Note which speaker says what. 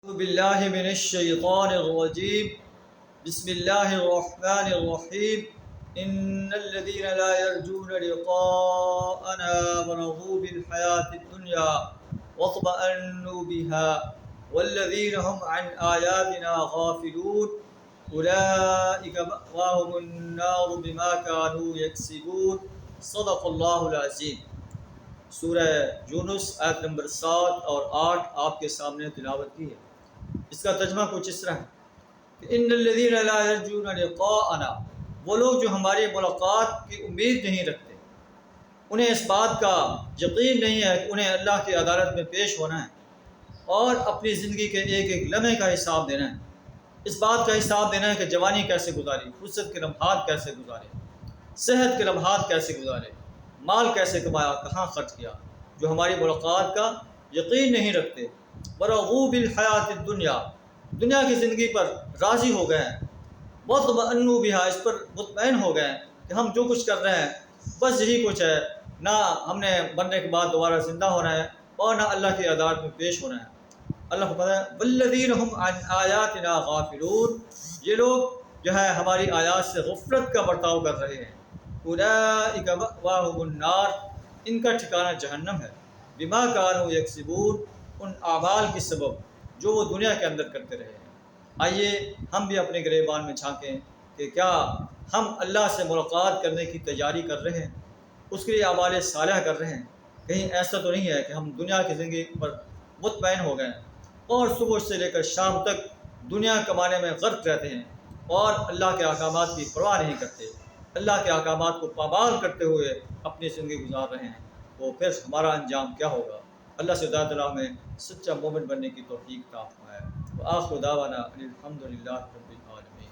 Speaker 1: أعوذ بالله من الشيطان الرجيم. بسم الله الرحمن الرحيم. إن الذين لا يرجون لقاءنا ورضوا بالحياة الدنيا واطمأنوا بها والذين هم عن آياتنا غافلون أولئك مأواهم النار بما كانوا يكسبون. صدق اللہ العظیم. سورہ یونس آیت نمبر 7 اور 8 آپ کے سامنے تلاوت کی ہے. اس کا ترجمہ کچھ اس طرح ہے کہ ان الذین لا یرجون لقاءنا، وہ لوگ جو ہماری ملاقات کی امید نہیں رکھتے، انہیں اس بات کا یقین نہیں ہے کہ انہیں اللہ کی عدالت میں پیش ہونا ہے اور اپنی زندگی کے ایک ایک لمحے کا حساب دینا ہے. اس بات کا حساب دینا ہے کہ جوانی کیسے گزاری، فرصت کے لمحات کیسے گزارے، صحت کے لمحات کیسے گزارے، مال کیسے کمایا، کہاں خرچ کیا. جو ہماری ملاقات کا یقین نہیں رکھتے، ورغوا بالحیات الدنیا، دنیا کی زندگی پر راضی ہو گئے ہیں، واطمأنوا بها، اس پر مطمئن ہو گئے ہیں کہ ہم جو کچھ کر رہے ہیں بس یہی کچھ ہے، نہ ہم نے مرنے کے بعد دوبارہ زندہ ہونا ہے اور نہ اللہ کی عدالت میں پیش ہونا ہے. اللہ کو پتہ ہے والذین هم عن آیاتنا غافلون، یہ لوگ جو ہے ہماری آیات سے غفلت کا برتاؤ کر رہے ہیں. اولئک مأواہم النار، ان کا ٹھکانہ جہنم ہے. بما کانوا یکسبون، ان اعمال کے سبب جو وہ دنیا کے اندر کرتے رہے ہیں. آئیے ہم بھی اپنے گریبان میں جھانکیں کہ کیا ہم اللہ سے ملاقات کرنے کی تیاری کر رہے ہیں، اس کے لیے اعمال صالح کر رہے ہیں. کہیں ایسا تو نہیں ہے کہ ہم دنیا کی زندگی پر مطمئن ہو گئے ہیں اور صبح سے لے کر شام تک دنیا کمانے میں غرق رہتے ہیں اور اللہ کے احکامات کی پرواہ نہیں کرتے، اللہ کے احکامات کو پامال کرتے ہوئے اپنی زندگی گزار رہے ہیں. تو پھر ہمارا انجام کیا ہوگا؟ اللہ سے ذات اللہ میں سچا مومن بننے کی توفیق عطا فرمائے. وآخر دعوانا ان الحمد للہ رب العالمین.